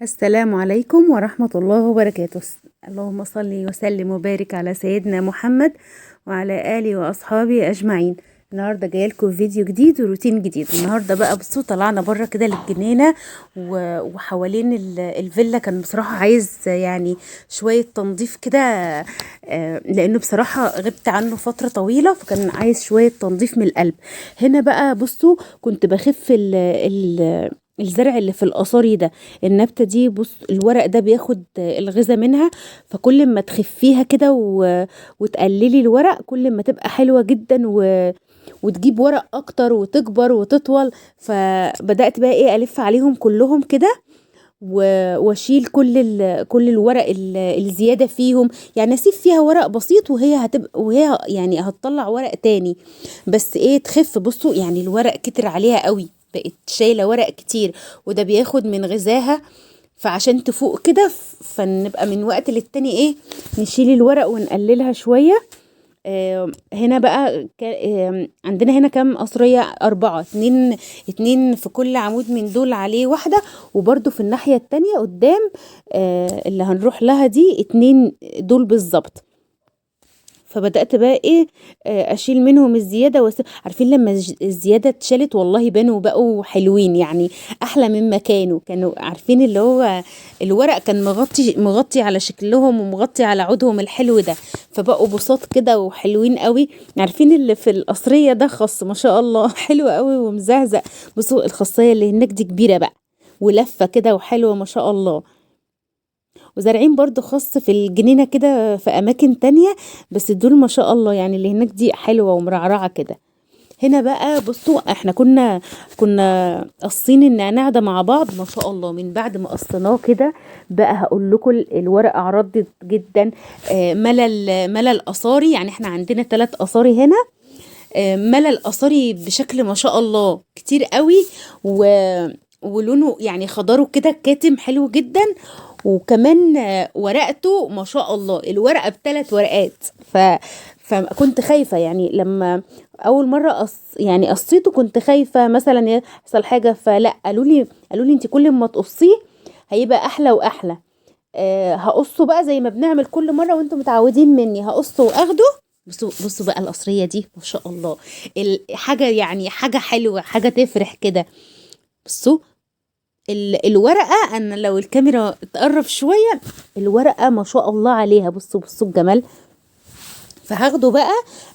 السلام عليكم ورحمة الله وبركاته. اللهم صل وسلم وبارك على سيدنا محمد وعلى آله وأصحابه أجمعين. النهاردة جايه لكم فيديو جديد وروتين جديد. النهاردة بقى بصوا طلعنا بره كده للجنينة وحوالين الفيلا. كان بصراحة عايز يعني شوية تنظيف كده، لأنه بصراحة غبت عنه فترة طويلة، فكان عايز شوية تنظيف من القلب. هنا بقى بصوا كنت بخف الزرع اللي في القصاري ده. النبتة دي بص الورق ده بياخد الغذاء منها، فكل ما تخفيها كده وتقللي الورق كل ما تبقى حلوة جدا وتجيب ورق اكتر وتكبر وتطول. فبدأت بقى ايه الف عليهم كلهم كده واشيل كل الورق الزيادة فيهم، يعني اسيب فيها ورق بسيط وهي يعني هتطلع ورق تاني، بس ايه تخف. بصوا يعني الورق كتر عليها قوي، بقت شايلة ورق كتير، وده بياخد من غذاها. فعشان تفوق كده فنبقى من وقت للتاني ايه نشيل الورق ونقللها شوية. هنا بقى عندنا هنا كام قصرية؟ 4، اتنين في كل عمود من دول عليه واحدة، وبرده في الناحية التانية قدام اللي هنروح لها دي 2 دول بالظبط. فبدأت بقى ايه اشيل منهم الزيادة عارفين لما الزيادة اتشالت والله بقوا حلوين، يعني احلى مما كانوا عارفين اللي هو الورق كان مغطي على شكلهم ومغطي على عودهم الحلو ده، فبقوا بساط كده وحلوين قوي. عارفين اللي في القصرية ده خص ما شاء الله حلو قوي ومزهزق. بصوا الخاصية اللي هناك دي كبيرة بقى ولفة كده وحلوة ما شاء الله. وزارعين برضو خاص في الجنينة كده في أماكن تانية، بس دول ما شاء الله يعني اللي هناك دي حلوة ومرعرعة كده. هنا بقى بصوا احنا كنا قصين النعناع ده مع بعض ما شاء الله. من بعد ما قصيناه كده بقى هقول لكم الورق عرضت جدا. ملل القصاري، يعني احنا عندنا 3 قصاري هنا. ملل القصاري بشكل ما شاء الله كتير قوي ولونه يعني خضاره كده كاتم حلو جدا. وكمان ورقته ما شاء الله الورقة ب3 ورقات. فكنت خايفة يعني لما اول مرة يعني قصيته كنت خايفة مثلا يحصل حاجة، فلا قالوا لي انت كل ما تقصيه هيبقى احلى واحلى. هقصه بقى زي ما بنعمل كل مرة وانتم متعودين مني، هقصه واخده. بصوا بقى القصرية دي ما شاء الله حاجة يعني حاجة حلوة، حاجة تفرح كده. بصوا الورقة، انا لو الكاميرا تقرب شوية الورقة ما شاء الله عليها. بصوا الجمال. فهاخده بقى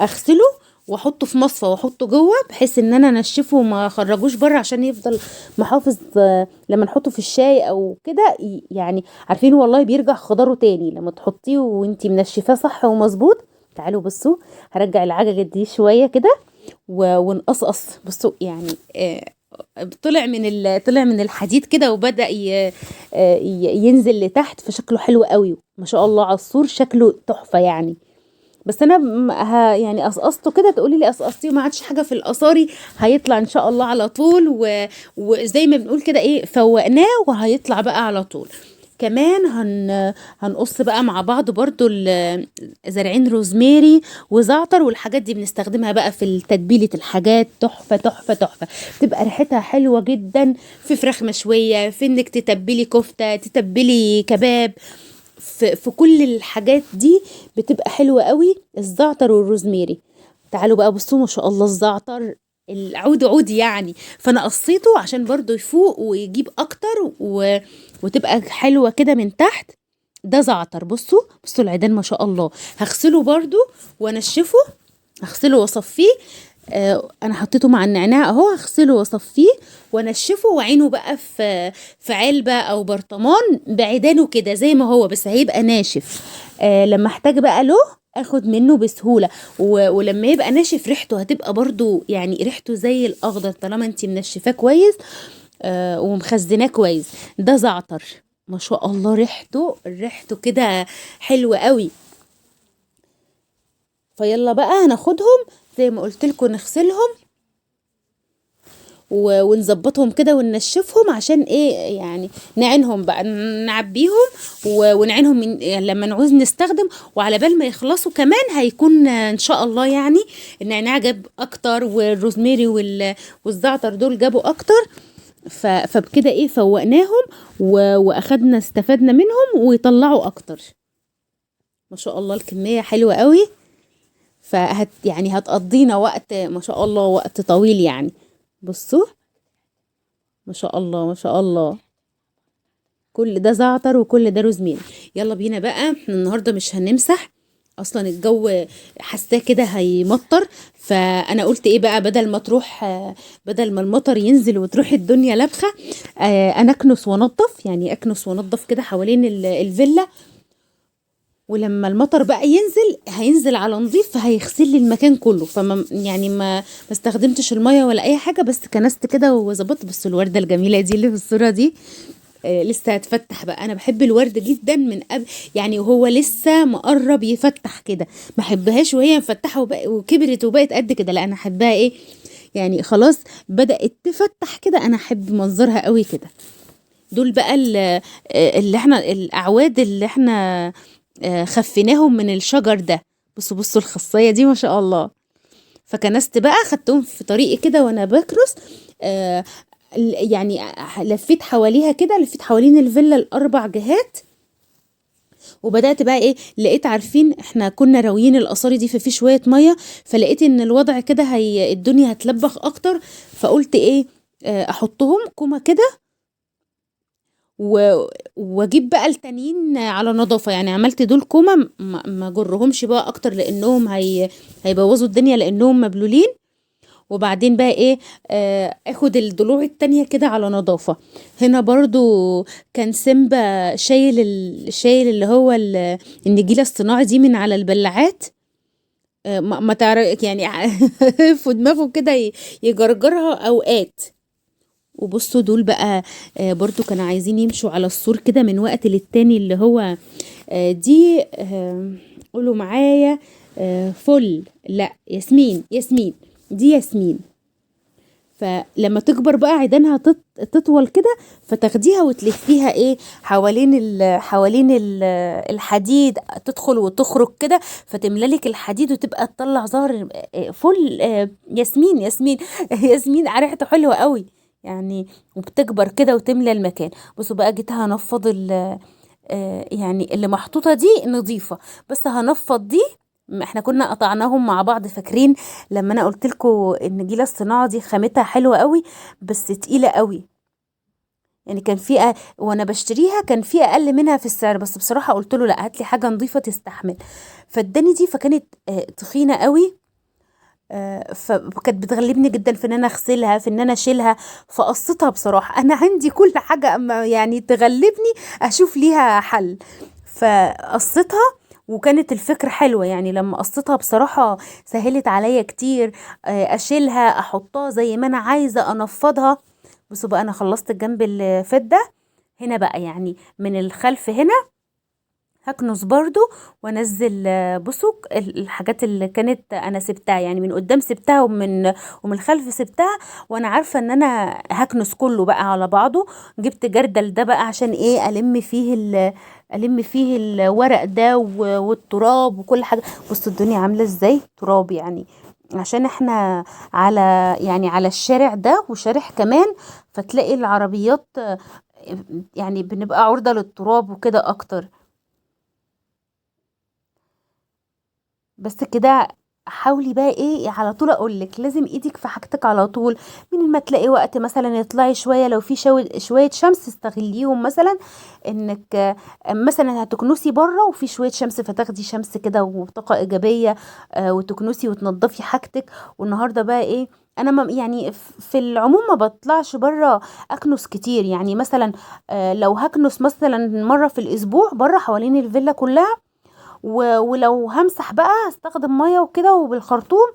اغسله واحطه في مصفى واحطه جوه، بحيث ان انا انشفه وما اخرجوش بره عشان يفضل محافظ. لما نحطه في الشاي او كده يعني عارفين والله بيرجع خضاره تاني لما تحطيه وانتي منشفاه صح ومظبوط. تعالوا بصوا هرجع العجلة دي شوية كده ونقصقص. بصوا يعني طلع من الحديد كده وبدأ ينزل لتحت، فشكله حلو قوي ما شاء الله. عصور شكله تحفة يعني. بس انا يعني قصقصته كده تقولي لي قصقصتيه وما عادش حاجه في القصاري، هيطلع ان شاء الله على طول وزي ما بنقول كده ايه فوقناه وهيطلع بقى على طول. كمان هنقص بقى مع بعض برضو زارعين روزماري وزعتر، والحاجات دي بنستخدمها بقى في تتبيلة الحاجات. تحفة تحفة تحفة، بتبقى ريحتها حلوة جدا في فراخ مشوية، في انك تتبلي كفتة، تتبلي كباب، في كل الحاجات دي بتبقى حلوة قوي الزعتر والروزماري. تعالوا بقى بصوا ما شاء الله الزعتر العود عود يعني، فانا قصيته عشان برضو يفوق ويجيب اكتر وتبقى حلوة كده من تحت. ده زعتر. بصوا العيدان ما شاء الله. هغسله برضو وانشفه، هغسله واصفيه. انا حطيته مع النعناع اهو، هغسله واصفيه وانشفه واعينه بقى في علبه او برطمان بعيدانه كده زي ما هو، بس هيبقى ناشف. لما احتاج بقى له اخد منه بسهوله. ولما يبقى ناشف ريحته هتبقى برضو يعني ريحته زي الاخضر طالما انت منشفاه كويس ومخزناه كويس. ده زعتر ما شاء الله ريحته كده حلوه قوي. فيلا بقى هناخدهم زي ما قلت لكم نغسلهم ونظبطهم كده وننشفهم عشان ايه يعني نعينهم بقى نعبيهم ونعينهم يعني لما نعوز نستخدم. وعلى بال ما يخلصوا كمان هيكون ان شاء الله يعني النعناع جاب اكتر والروزماري والزعتر دول جابوا اكتر. فبكده ايه فوقناهم واخدنا استفدنا منهم ويطلعوا اكتر. ما شاء الله الكمية حلوة قوي. يعني هتقضينا وقت ما شاء الله، وقت طويل يعني. بصوا ما شاء الله ما شاء الله، كل ده زعتر وكل ده روزميري. يلا بينا بقى، احنا النهارده مش هنمسح اصلا، الجو حاساه كده هيمطر. فانا قلت ايه بقى، بدل ما المطر ينزل وتروح الدنيا لبخه، انا اكنس وانضف، يعني اكنس وانضف كده حوالين الفيلا. ولما المطر بقى هينزل على نظيف، فهيغسل لي المكان كله. فما يعني ما استخدمتش الميه ولا اي حاجه، بس كنست كده وظبطت. بس الورده الجميله دي اللي في الصوره دي لسه هتفتح بقى. انا بحب الورد جدا من قبل، يعني وهو لسه مقرب يفتح كده. ما احبهاش وهي مفتحه وكبرت وبقت قد كده، لا انا احبها ايه يعني خلاص بدأت تفتح كده. انا احب منظرها قوي كده. دول بقى اللي احنا الاعواد اللي احنا خفيناهم من الشجر ده. بصوا بصوا الخاصية دي ما شاء الله. فكنست بقى، خدتهم في طريقي كده وانا بكرس. يعني لفيت حواليها كده، لفيت حوالين الفيلا الاربع جهات. وبدات بقى ايه، لقيت عارفين احنا كنا راويين الاصاري دي في شويه ميه، فلقيت ان الوضع كده الدنيا هتلبخ اكتر. فقلت ايه، احطهم كومه كده واجيب بقى التانيين على نظافه. يعني عملت دول كومه، ما جرهمش بقى اكتر لانهم هيبوظوا الدنيا لانهم مبلولين. وبعدين بقى ايه، اخد الضلوع التانية كده على نظافة. هنا برضو كان سيمبا شايل اللي هو النجيلة الصناعي دي من على البلاعات. ما تعرف يعني في دماغه كده يجرجرها اوقات. وبصوا دول بقى برضو كانوا عايزين يمشوا على السور كده من وقت للتاني، اللي هو دي قولوا معايا فل، لا ياسمين، دي ياسمين. فلما تكبر بقى عيدانها تطول كده، فتاخديها وتلفيها ايه حوالين الحديد، تدخل وتخرج كده، فتملالك الحديد وتبقى تطلع زهر فل. ياسمين ياسمين ريحته حلوه قوي يعني. وبتكبر كده وتملى المكان. بصوا بقى جيت هنفض يعني اللي محطوطه دي نظيفه، بس هنفض دي. احنا كنا قطعناهم مع بعض، فاكرين لما انا قلت لكم النجيله الصناعه دي خامتها حلوه قوي بس تقيله قوي. يعني كان في وانا بشتريها كان في اقل منها في السعر، بس بصراحه قلت له لا هات لي حاجه نظيفه تستحمل. فاداني دي، فكانت تخينه قوي. فكانت بتغلبني جدا في ان انا اغسلها، في ان انا اشيلها. فقصتها بصراحه، انا عندي كل حاجه اما يعني تغلبني اشوف ليها حل. فقصتها وكانت الفكرة حلوة. يعني لما قصتها بصراحة سهلت عليا كتير. اشيلها، احطها زي ما انا عايزة، انفضها. بصوا بقى انا خلصت الجنب اللي فات ده. هنا بقى يعني من الخلف هنا هكنس برضو وانزل. بصوا الحاجات اللي كانت انا سبتها، يعني من قدام سبتها ومن الخلف سبتها. وانا عارفه ان انا هكنس كله بقى على بعضه. جبت جردل ده بقى عشان ايه، الم فيه الورق ده والتراب وكل حاجه. بصوا الدنيا عامله ازاي تراب يعني، عشان احنا على الشارع ده وشارع كمان. فتلاقي العربيات يعني بنبقى عرضة للتراب وكده اكتر. بس كده حاولي بقى ايه على طول، اقولك لازم ايدك في حاجتك على طول. من ما تلاقي وقت مثلا اطلعي شويه، لو في شويه شمس استغليهم. مثلا انك مثلا هتكنسي بره وفي شويه شمس، فتاخدي شمس كده وطاقه ايجابيه، وتكنسي وتنضفي حاجتك. والنهارده بقى ايه، انا ما يعني في العموم ما بطلعش بره اكنس كتير. يعني مثلا لو هكنس مثلا مره في الاسبوع بره حوالين الفيلا كلها. ولو همسح بقى هستخدم ميه وكده وبالخرطوم.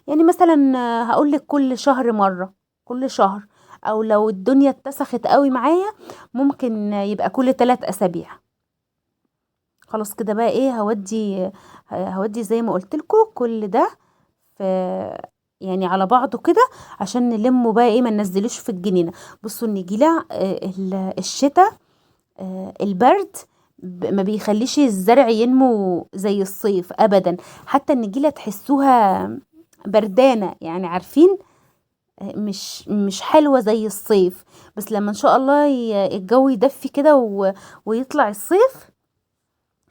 يعني مثلا هقولك كل شهر مرة، كل شهر. او لو الدنيا اتسخت قوي معايا ممكن يبقى كل 3 اسابيع. خلاص كده بقى ايه، هودي زي ما قلت لكم كل ده في يعني على بعضه كده، عشان نلمه بقى ايه، ما ننزلوش في الجنينه. بصوا النجيله الشتاء البرد ما بيخليش الزرع ينمو زي الصيف ابدا. حتى النجيله تحسوها بردانه، يعني عارفين مش حلوة زي الصيف. بس لما ان شاء الله الجو يدفي كده ويطلع الصيف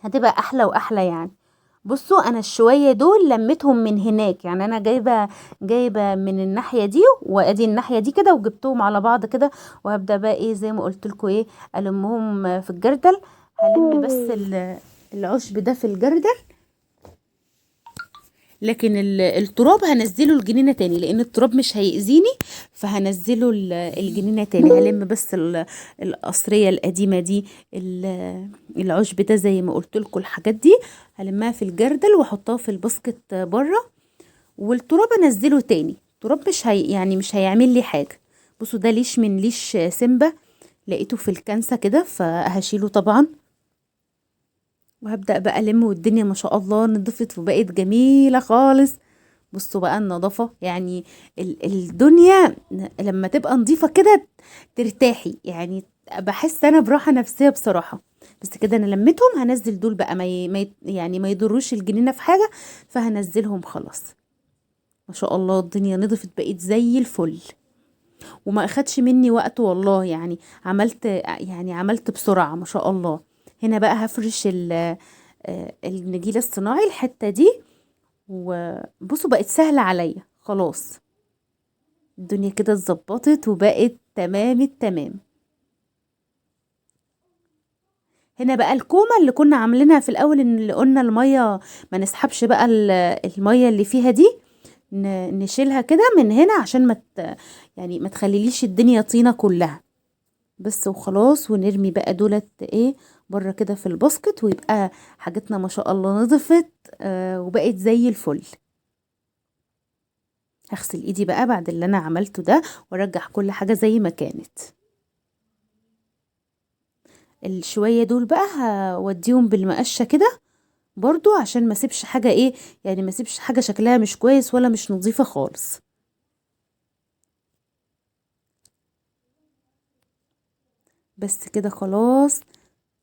هتبقى احلى واحلى يعني. بصوا انا الشوية دول لميتهم من هناك، يعني انا جايبة من الناحية دي وادي الناحية دي كده وجبتهم على بعض كده. وهبدأ بقى ايه زي ما قلت لكم ايه المهم في الجردل. هلم بس العشب ده في الجردل، لكن التراب هنزله الجنينة تاني لان التراب مش هيأذيني، فهنزله الجنينة تاني. هلم بس القصرية القديمة دي، العشب ده زي ما قلت لكم الحاجات دي هلمها في الجردل واحطها في الباسكت بره، والتراب انزله تاني. التراب مش هيعمل لي حاجة. بصوا ده ليش من ليش سيمبا، لقيته في الكنسة كده فهشيله طبعا. وهبدأ بقى ألم، والدنيا ما شاء الله نضفت وبقت جميلة خالص. بصوا بقى النظافة يعني الدنيا لما تبقى نظيفة كده ترتاحي، يعني بحس أنا براحة نفسية بصراحة. بس كده أنا لميتهم، هنزل دول بقى يعني ما يضروش الجنينة في حاجة، فهنزلهم خلاص. ما شاء الله الدنيا نضفت بقيت زي الفل، وما أخدش مني وقت والله. يعني عملت بسرعة ما شاء الله. هنا بقى هفرش النجيل الصناعي الحتة دي، وبصوا بقت سهلة عليا خلاص. الدنيا كده اتظبطت وبقت تمام التمام. هنا بقى الكومة اللي كنا عاملينها في الاول، ان اللي قلنا المية ما نسحبش بقى المية اللي فيها دي، نشيلها كده من هنا عشان يعني ما تخليليش الدنيا طينة كلها بس وخلاص. ونرمي بقى دولت ايه بره كده في الباسكت، ويبقى حاجتنا ما شاء الله نضفت وبقت زي الفل. هغسل ايدي بقى بعد اللي انا عملته ده وارجع كل حاجة زي ما كانت. الشوية دول بقى هوديهم بالمقشة كده برضو عشان ما سيبش حاجة ايه، يعني ما سيبش حاجة شكلها مش كويس ولا مش نظيفة خالص. بس كده خلاص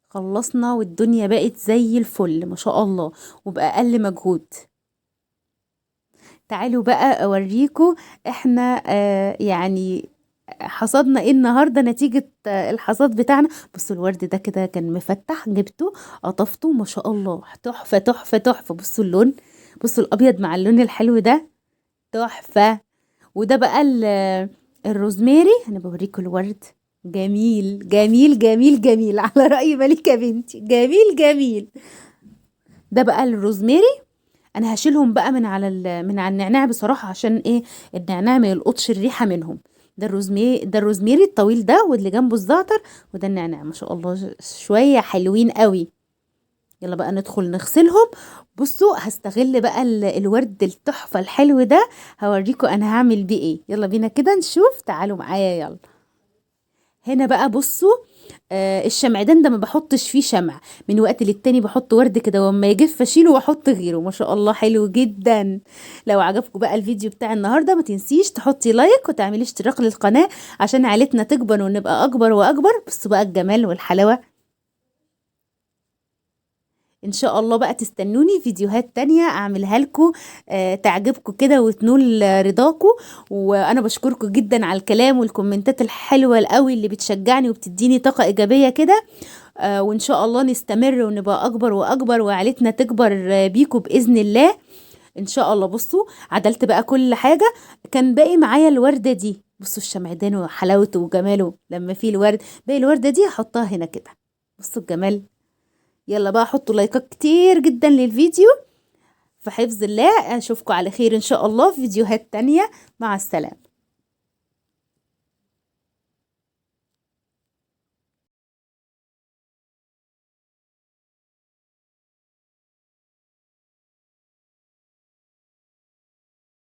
خلصنا، والدنيا بقت زي الفل ما شاء الله وبأقل مجهود. تعالوا بقى اوريكم احنا يعني حصدنا ايه النهارده، نتيجة الحصاد بتاعنا. بصوا الورد ده كده كان مفتح، جبته قطفته ما شاء الله تحفة تحفة تحفة. بصوا اللون، بصوا الابيض مع اللون الحلو ده تحفة. وده بقى الروزماري. انا بوريكم الورد جميل جميل جميل جميل على رأي ملكة بنتي، جميل جميل. ده بقى الروزماري. انا هشيلهم بقى من على النعناع بصراحة، عشان ايه النعناع ما يلقطش الريحة منهم. ده الروزميري الطويل ده، واللي جنبه الزعتر، وده النعناع ما شاء الله شوية حلوين قوي. يلا بقى ندخل نغسلهم. بصوا هستغل بقى الورد التحفة الحلو ده، هوريكم انا هعمل بيه ايه. يلا بينا كده نشوف، تعالوا معايا يلا. هنا بقى بصوا الشمعدان ده ما بحطش فيه شمع، من وقت للتاني بحط ورد كده، واما يجف اشيله واحط غيره. ما شاء الله حلو جدا. لو عجبكم بقى الفيديو بتاع النهارده ما تنسيش تحطي لايك وتعملي اشتراك للقناه عشان عائلتنا تكبر ونبقى اكبر واكبر. بصوا بقى الجمال والحلاوه. ان شاء الله بقى تستنوني فيديوهات تانية اعملها لكم تعجبكم كده وتنول رضاكم. وانا بشكركم جدا على الكلام والكومنتات الحلوة القوي اللي بتشجعني وبتديني طاقة ايجابية كده. وان شاء الله نستمر ونبقى اكبر واكبر وعيلتنا تكبر بيكم باذن الله ان شاء الله. بصوا عدلت بقى كل حاجة، كان باقي معايا الوردة دي. بصوا الشمعدان وحلاوته وجماله لما فيه الورد. باقي الوردة دي هحطها هنا كده. بصوا الجمال. يلا بقى حطوا لايكات كتير جدا للفيديو. في حفظ الله اشوفكم على خير ان شاء الله في فيديوهات تانية. مع السلامة.